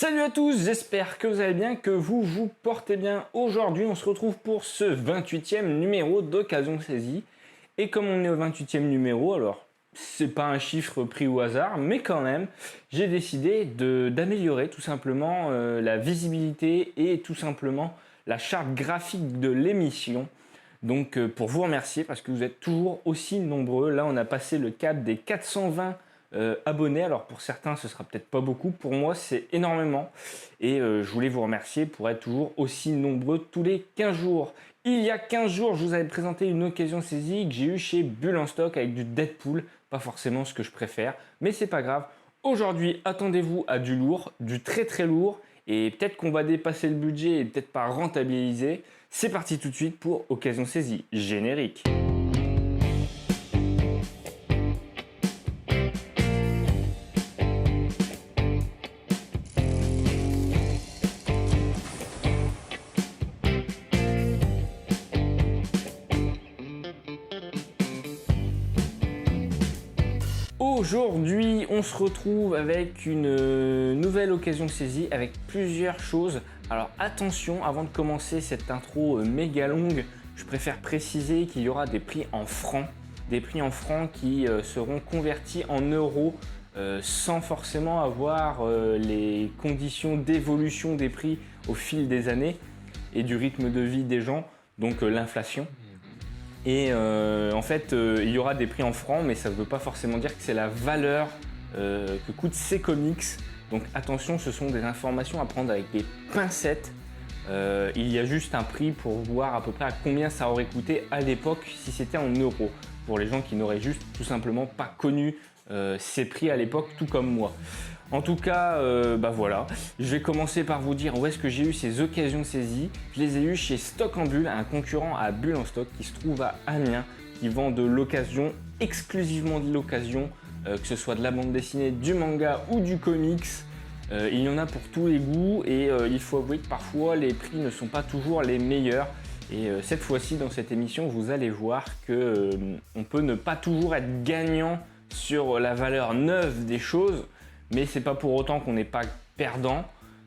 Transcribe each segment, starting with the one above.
Salut à tous, j'espère que vous allez bien, que vous vous portez bien. Aujourd'hui, on se retrouve pour ce 28e numéro d'Occasion Saisie. Et comme on est au 28e numéro, alors c'est pas un chiffre pris au hasard, mais quand même, j'ai décidé d'améliorer tout simplement la visibilité et tout simplement la charte graphique de l'émission. Donc pour vous remercier parce que vous êtes toujours aussi nombreux. Là, on a passé le cap des 420 abonnés. Alors pour certains, ce sera peut-être pas beaucoup. Pour moi, c'est énormément. Et je voulais vous remercier pour être toujours aussi nombreux tous les 15 jours. Il y a 15 jours, je vous avais présenté une occasion saisie que j'ai eue chez Bull en stock avec du Deadpool. Pas forcément ce que je préfère, mais c'est pas grave. Aujourd'hui, attendez-vous à du lourd, du très très lourd. Et peut-être qu'on va dépasser le budget et peut-être pas rentabiliser. C'est parti tout de suite pour Occasion Saisie. Générique. Aujourd'hui, on se retrouve avec une nouvelle occasion saisie avec plusieurs choses. Alors attention, avant de commencer cette intro méga longue, je préfère préciser qu'il y aura des prix en francs. Des prix en francs qui seront convertis en euros sans forcément avoir les conditions d'évolution des prix au fil des années et du rythme de vie des gens, donc l'inflation. Et en fait, il y aura des prix en francs, mais ça ne veut pas forcément dire que c'est la valeur que coûtent ces comics. Donc attention, ce sont des informations à prendre avec des pincettes. Il y a juste un prix pour voir à peu près à combien ça aurait coûté à l'époque si c'était en euros. Pour les gens qui n'auraient juste tout simplement pas connu ces prix à l'époque, tout comme moi. En tout cas, voilà. Je vais commencer par vous dire où est-ce que j'ai eu ces occasions saisies. Je les ai eues chez Stock en Bulle, un concurrent à Bull en stock qui se trouve à Amiens, qui vend de l'occasion, exclusivement de l'occasion, que ce soit de la bande dessinée, du manga ou du comics. Il y en a pour tous les goûts et il faut avouer que parfois les prix ne sont pas toujours les meilleurs. Et cette fois-ci, dans cette émission, vous allez voir qu'on peut ne pas toujours être gagnant sur la valeur neuve des choses. Mais c'est pas pour autant qu'on n'est pas perdant,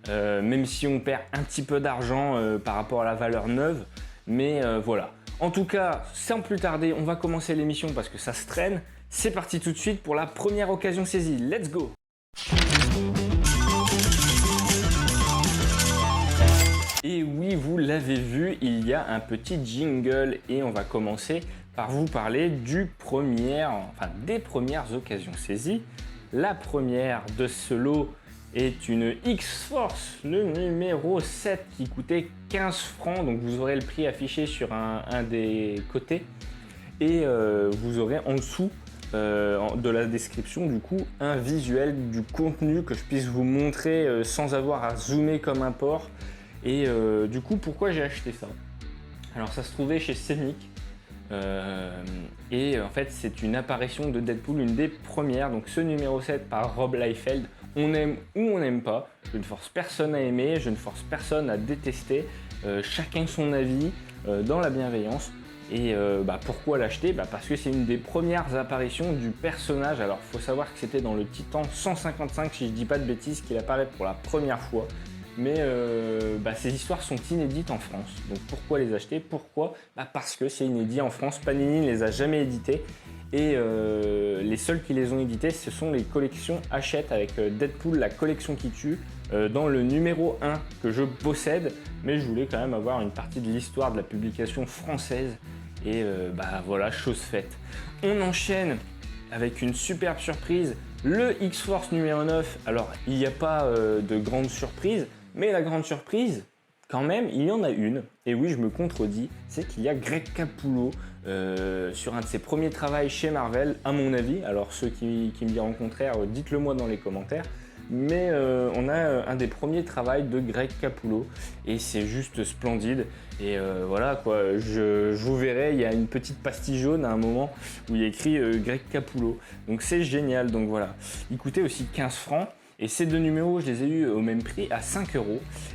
même si on perd un petit peu d'argent par rapport à la valeur neuve. Mais voilà. En tout cas, sans plus tarder, on va commencer l'émission parce que ça se traîne. C'est parti tout de suite pour la première occasion saisie. Let's go! Et oui, vous l'avez vu, il y a un petit jingle et on va commencer par vous parler des premières occasions saisies. La première de ce lot est une X-Force, le numéro 7 qui coûtait 15 francs. Donc vous aurez le prix affiché sur un des côtés. Et vous aurez en dessous de la description du coup un visuel du contenu que je puisse vous montrer sans avoir à zoomer comme un porc. Et du coup, pourquoi j'ai acheté ça? Alors ça se trouvait chez Scénic. Et en fait c'est une apparition de Deadpool, une des premières, donc ce numéro 7 par Rob Liefeld. On aime ou on n'aime pas, je ne force personne à aimer, je ne force personne à détester, chacun son avis dans la bienveillance. Et pourquoi l'acheter? Parce que c'est une des premières apparitions du personnage. Alors il faut savoir que c'était dans le Titan 155 si je dis pas de bêtises qu'il apparaît pour la première fois. Mais ces histoires sont inédites en France. Donc pourquoi les acheter? Pourquoi? Parce que c'est inédit en France. Panini ne les a jamais édités. Et les seuls qui les ont édités, ce sont les collections Hachette avec Deadpool, la collection qui tue, dans le numéro 1 que je possède. Mais je voulais quand même avoir une partie de l'histoire de la publication française. Et voilà, chose faite. On enchaîne avec une superbe surprise. Le X-Force numéro 9. Alors, il n'y a pas de grande surprise. Mais la grande surprise, quand même, il y en a une. Et oui, je me contredis, c'est qu'il y a Greg Capullo sur un de ses premiers travaux chez Marvel, à mon avis. Alors ceux qui me diront le contraire, dites-le moi dans les commentaires. Mais on a un des premiers travaux de Greg Capullo et c'est juste splendide. Et voilà quoi, je vous verrai, il y a une petite pastille jaune à un moment où il y a écrit Greg Capullo. Donc c'est génial, donc voilà. Il coûtait aussi 15 francs. Et ces deux numéros, je les ai eus au même prix à 5 €.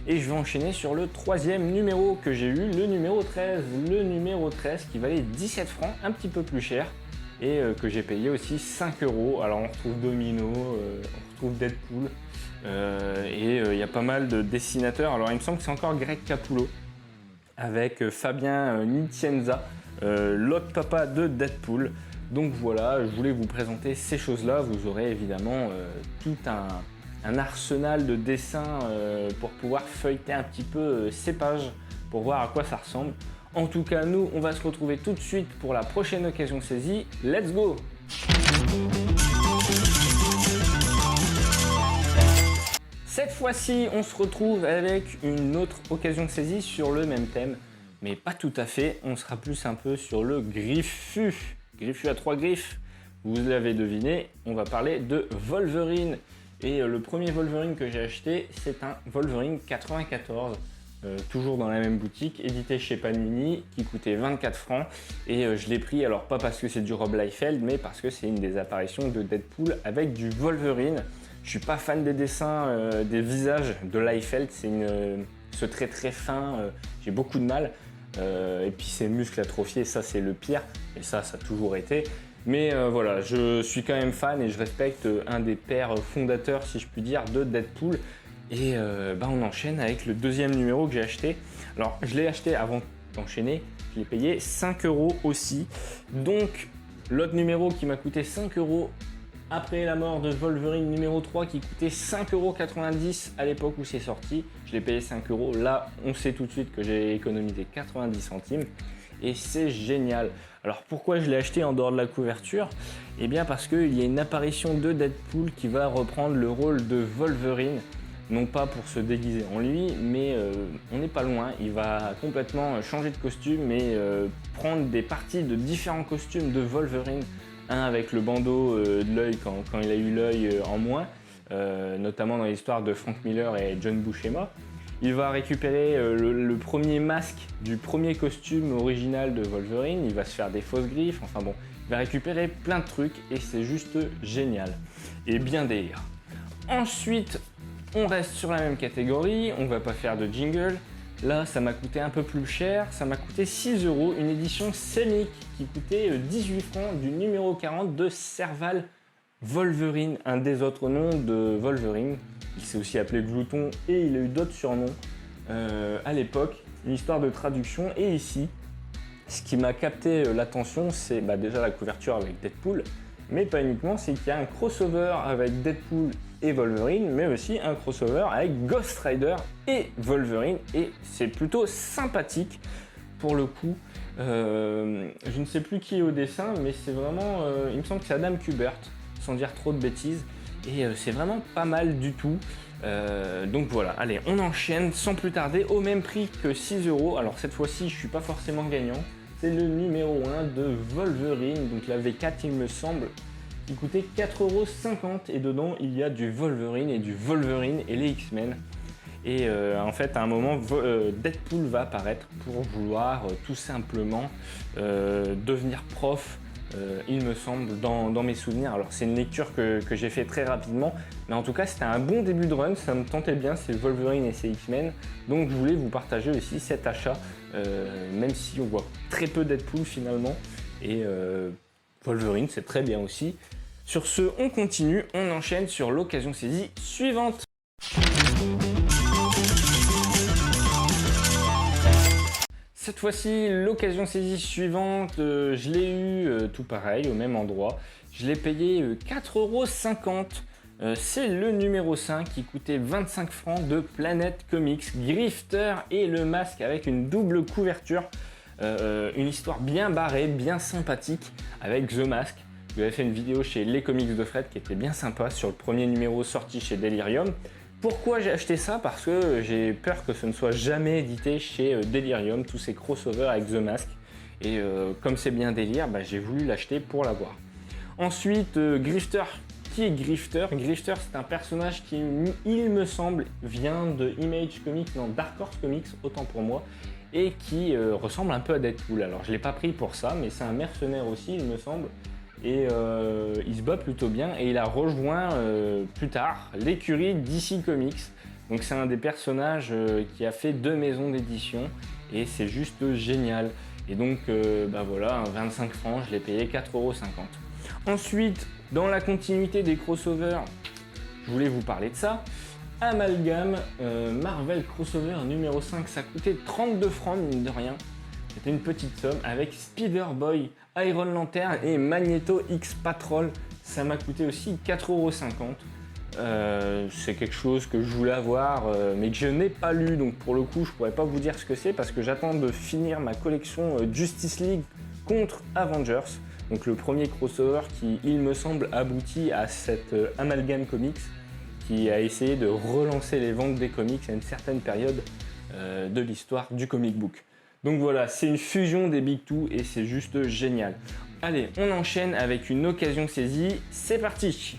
Et je vais enchaîner sur le troisième numéro que j'ai eu, le numéro 13. Le numéro 13 qui valait 17 francs, un petit peu plus cher. Et que j'ai payé aussi 5 €. Alors on retrouve Domino, on retrouve Deadpool. Et il y a pas mal de dessinateurs. Alors il me semble que c'est encore Greg Capullo avec Fabien Nicienza, l'autre papa de Deadpool. Donc voilà, je voulais vous présenter ces choses-là. Vous aurez évidemment tout un arsenal de dessins pour pouvoir feuilleter un petit peu ces pages pour voir à quoi ça ressemble. En tout cas, nous, on va se retrouver tout de suite pour la prochaine occasion saisie. Let's go! Cette fois-ci, on se retrouve avec une autre occasion de saisie sur le même thème, mais pas tout à fait. On sera plus un peu sur le griffu. Griffu à 3 griffes, vous l'avez deviné, on va parler de Wolverine. Et le premier Wolverine que j'ai acheté, c'est un Wolverine 94. Toujours dans la même boutique, édité chez Panini, qui coûtait 24 francs. Et je l'ai pris, alors pas parce que c'est du Rob Liefeld, mais parce que c'est une des apparitions de Deadpool avec du Wolverine. Je suis pas fan des dessins, des visages de Liefeld, ce trait très fin, j'ai beaucoup de mal. Et puis ses muscles atrophiés, ça c'est le pire, et ça a toujours été. Mais voilà, je suis quand même fan et je respecte un des pères fondateurs, si je puis dire, de Deadpool. Et on enchaîne avec le deuxième numéro que j'ai acheté. Alors je l'ai acheté avant d'enchaîner, je l'ai payé 5 € aussi. Donc l'autre numéro qui m'a coûté 5 € après la mort de Wolverine numéro 3 qui coûtait 5,90 € à l'époque où c'est sorti, je l'ai payé 5 €. Là on sait tout de suite que j'ai économisé 90 centimes et c'est génial. Alors pourquoi je l'ai acheté en dehors de la couverture? Eh bien parce qu'il y a une apparition de Deadpool qui va reprendre le rôle de Wolverine. Non pas pour se déguiser en lui, mais on n'est pas loin. Il va complètement changer de costume et prendre des parties de différents costumes de Wolverine. Un avec le bandeau de l'œil quand il a eu l'œil en moins, notamment dans l'histoire de Frank Miller et John Buscema. Il va récupérer le premier masque du premier costume original de Wolverine. Il va se faire des fausses griffes. Enfin bon, il va récupérer plein de trucs et c'est juste génial. Et bien délire. Ensuite, on reste sur la même catégorie, on va pas faire de jingle. Là, ça m'a coûté un peu plus cher, ça m'a coûté 6 €, une édition Semic qui coûtait 18 francs du numéro 40 de Serval Wolverine, un des autres noms de Wolverine. Il s'est aussi appelé Glouton et il a eu d'autres surnoms à l'époque, une histoire de traduction. Et ici, ce qui m'a capté l'attention, c'est déjà la couverture avec Deadpool, mais pas uniquement, c'est qu'il y a un crossover avec Deadpool et Wolverine, mais aussi un crossover avec Ghost Rider et Wolverine, et c'est plutôt sympathique pour le coup. Je ne sais plus qui est au dessin, mais c'est vraiment, il me semble que c'est Adam Kubert, sans dire trop de bêtises, et c'est vraiment pas mal du tout. Donc voilà, allez, on enchaîne sans plus tarder au même prix que 6 €. Alors cette fois-ci, je suis pas forcément gagnant. C'est le numéro 1 de Wolverine, donc la V4 il me semble, qui coûtait 4,50 € et dedans il y a du Wolverine et les X-Men. Et en fait à un moment Deadpool va apparaître pour vouloir tout simplement devenir prof, il me semble, dans mes souvenirs. Alors c'est une lecture que j'ai fait très rapidement, mais en tout cas c'était un bon début de run, ça me tentait bien, c'est Wolverine et c'est X-Men. Donc je voulais vous partager aussi cet achat, même si on voit très peu Deadpool finalement, et Wolverine c'est très bien aussi. Sur ce, on continue, on enchaîne sur l'occasion saisie suivante. Cette fois-ci, l'occasion saisie suivante, je l'ai eu tout pareil, au même endroit. Je l'ai payé 4,50 €. C'est le numéro 5 qui coûtait 25 francs de Planet Comics, Grifter et le masque avec une double couverture. Une histoire bien barrée, bien sympathique avec The Mask. J'avais fait une vidéo chez Les Comics de Fred qui était bien sympa sur le premier numéro sorti chez Delirium. Pourquoi j'ai acheté ça? Parce que j'ai peur que ce ne soit jamais édité chez Delirium, tous ces crossovers avec The Mask. Et comme c'est bien délire, j'ai voulu l'acheter pour l'avoir. Ensuite, Grifter. Qui est Grifter? Grifter, c'est un personnage qui, il me semble, vient de Image Comics, non, Dark Horse Comics, autant pour moi, et qui ressemble un peu à Deadpool. Alors je ne l'ai pas pris pour ça, mais c'est un mercenaire aussi, il me semble. Et il se bat plutôt bien et il a rejoint plus tard l'écurie DC Comics. Donc c'est un des personnages qui a fait 2 maisons d'édition et c'est juste génial. Et donc voilà, 25 francs, je l'ai payé 4,50 €. Ensuite, dans la continuité des crossovers, je voulais vous parler de ça. Amalgam Marvel Crossover numéro 5. Ça coûtait 32 francs, mine de rien. C'était une petite somme avec Spider-Boy, Iron Lantern et Magneto X Patrol. Ça m'a coûté aussi 4,50 €. C'est quelque chose que je voulais avoir, mais que je n'ai pas lu. Donc pour le coup, je pourrais pas vous dire ce que c'est parce que j'attends de finir ma collection Justice League contre Avengers. Donc le premier crossover qui, il me semble, aboutit à cette Amalgam Comics qui a essayé de relancer les ventes des comics à une certaine période de l'histoire du comic book. Donc voilà, c'est une fusion des Big Two et c'est juste génial. Allez, on enchaîne avec une occasion saisie, c'est parti!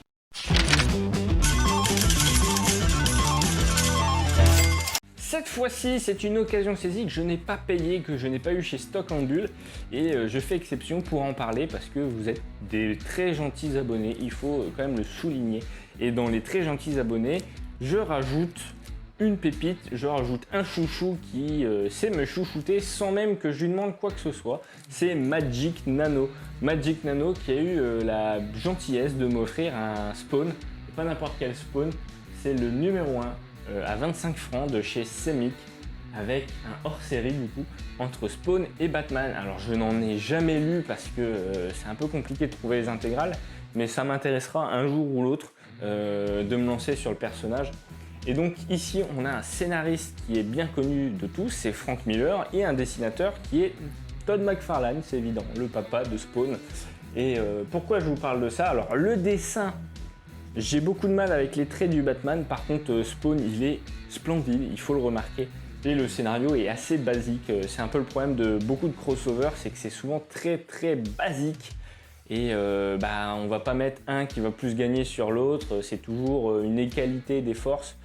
Cette fois-ci, c'est une occasion saisie que je n'ai pas payée, que je n'ai pas eu chez Stock en Bulle et je fais exception pour en parler parce que vous êtes des très gentils abonnés, il faut quand même le souligner. Et dans les très gentils abonnés, je rajoute une pépite, je rajoute un chouchou qui sait me chouchouter sans même que je lui demande quoi que ce soit. C'est Magic Nano. Magic Nano qui a eu la gentillesse de m'offrir un spawn, et pas n'importe quel spawn, c'est le numéro 1 à 25 francs de chez Semic avec un hors-série du coup entre Spawn et Batman. Alors je n'en ai jamais lu parce que c'est un peu compliqué de trouver les intégrales, mais ça m'intéressera un jour ou l'autre de me lancer sur le personnage. Et donc ici on a un scénariste qui est bien connu de tous, c'est Frank Miller, et un dessinateur qui est Todd McFarlane, c'est évident, le papa de Spawn. Et pourquoi je vous parle de ça? Alors le dessin, j'ai beaucoup de mal avec les traits du Batman, par contre Spawn il est splendide, il faut le remarquer. Et le scénario est assez basique, c'est un peu le problème de beaucoup de crossovers, c'est que c'est souvent très basique. Et on va pas mettre un qui va plus gagner sur l'autre, c'est toujours une égalité des forces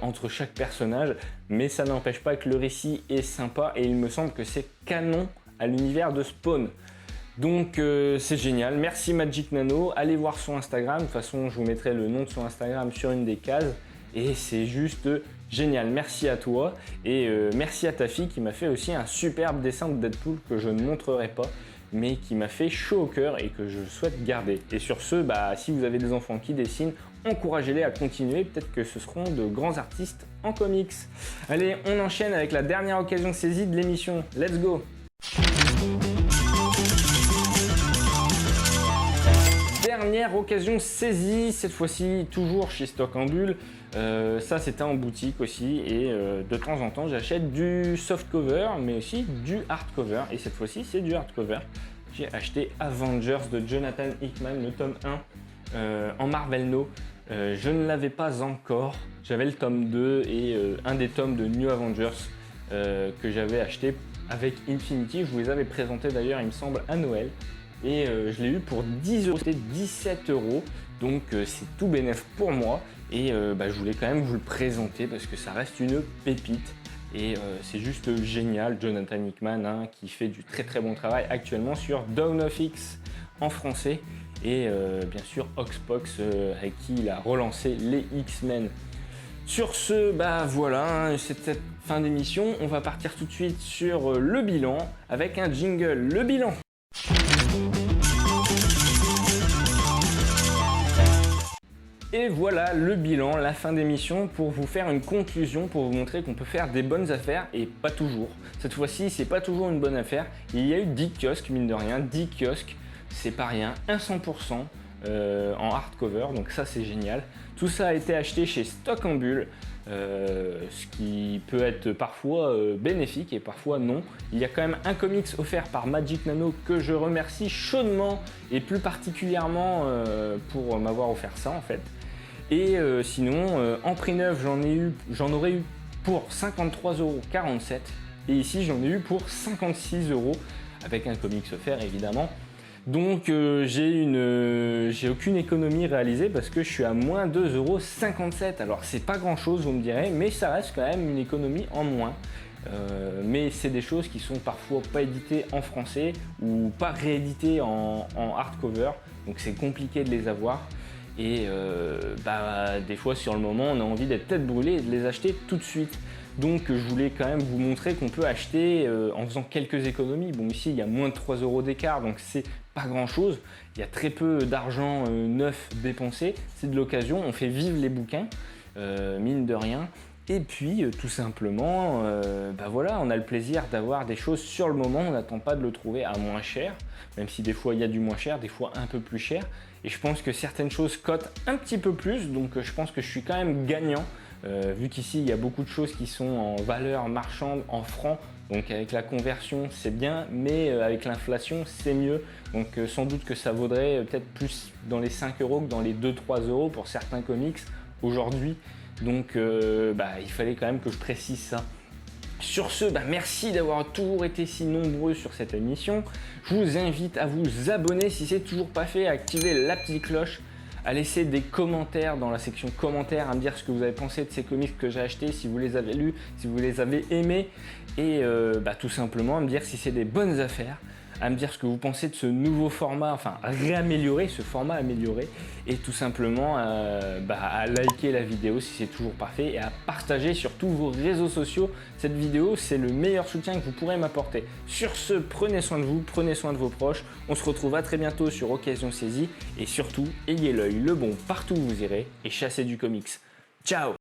entre chaque personnage, mais ça n'empêche pas que le récit est sympa et il me semble que c'est canon à l'univers de Spawn. Donc c'est génial, merci Magic Nano, allez voir son Instagram, de toute façon je vous mettrai le nom de son Instagram sur une des cases et c'est juste génial, merci à toi et merci à ta fille qui m'a fait aussi un superbe dessin de Deadpool que je ne montrerai pas mais qui m'a fait chaud au cœur et que je souhaite garder. Et sur ce, si vous avez des enfants qui dessinent, encouragez-les à continuer, peut-être que ce seront de grands artistes en comics. Allez, on enchaîne avec la dernière occasion saisie de l'émission, let's go! Dernière occasion saisie, cette fois-ci toujours chez Stock en Bulle. Ça c'était en boutique aussi et de temps en temps j'achète du softcover mais aussi du hardcover et cette fois-ci c'est du hardcover. J'ai acheté Avengers de Jonathan Hickman, le tome 1 en Marvel No. Je ne l'avais pas encore, j'avais le tome 2 et un des tomes de New Avengers que j'avais acheté avec Infinity. Je vous les avais présentés d'ailleurs il me semble à Noël. Et je l'ai eu pour 10 €, c'était 17 €, donc c'est tout bénef pour moi et je voulais quand même vous le présenter parce que ça reste une pépite et c'est juste génial. Jonathan Hickman qui fait du très bon travail actuellement sur Dawn of X en français et bien sûr Oxpox avec qui il a relancé les X-Men. Sur ce, voilà, c'est cette fin d'émission, on va partir tout de suite sur le bilan avec un jingle, le bilan. Et voilà le bilan, la fin d'émission pour vous faire une conclusion, pour vous montrer qu'on peut faire des bonnes affaires et pas toujours. Cette fois-ci, c'est pas toujours une bonne affaire. Il y a eu 10 kiosques, mine de rien, 10 kiosques, c'est pas rien, un 100% en hardcover, donc ça c'est génial. Tout ça a été acheté chez Stock en Bulle, ce qui peut être parfois bénéfique et parfois non. Il y a quand même un comics offert par Magic Nano que je remercie chaudement et plus particulièrement pour m'avoir offert ça en fait. Et sinon, en prix neuf, j'en aurais eu pour 53,47 € et ici j'en ai eu pour 56 € avec un comics offert évidemment. Donc j'ai aucune économie réalisée parce que je suis à moins 2,57 €. Alors c'est pas grand chose vous me direz, mais ça reste quand même une économie en moins. Mais c'est des choses qui sont parfois pas éditées en français ou pas rééditées en hardcover, donc c'est compliqué de les avoir. Et des fois sur le moment on a envie d'être tête brûlée et de les acheter tout de suite. Donc je voulais quand même vous montrer qu'on peut acheter en faisant quelques économies. Bon ici il y a moins de 3 € d'écart donc c'est pas grand chose. Il y a très peu d'argent neuf dépensé, c'est de l'occasion, on fait vivre les bouquins. mine de rien. Et puis tout simplement, voilà, on a le plaisir d'avoir des choses sur le moment, on n'attend pas de le trouver à moins cher, même si des fois il y a du moins cher, des fois un peu plus cher. Et je pense que certaines choses cotent un petit peu plus, donc je pense que je suis quand même gagnant, vu qu'ici il y a beaucoup de choses qui sont en valeur marchande, en francs. Donc avec la conversion c'est bien, mais avec l'inflation c'est mieux. Donc sans doute que ça vaudrait peut-être plus dans les 5 euros que dans les 2-3 euros pour certains comics aujourd'hui. Donc il fallait quand même que je précise ça. Sur ce, merci d'avoir toujours été si nombreux sur cette émission. Je vous invite à vous abonner si ce n'est toujours pas fait, à activer la petite cloche, à laisser des commentaires dans la section commentaires, à me dire ce que vous avez pensé de ces comics que j'ai achetés, si vous les avez lus, si vous les avez aimés, et tout simplement à me dire si c'est des bonnes affaires, à me dire ce que vous pensez de ce nouveau format, enfin réaméliorer, ce format amélioré, et tout simplement à liker la vidéo si c'est toujours pas fait, et à partager sur tous vos réseaux sociaux cette vidéo. C'est le meilleur soutien que vous pourrez m'apporter. Sur ce, prenez soin de vous, prenez soin de vos proches, on se retrouve à très bientôt sur Occasion Saisie, et surtout ayez l'œil le bon partout où vous irez et chassez du comics. Ciao!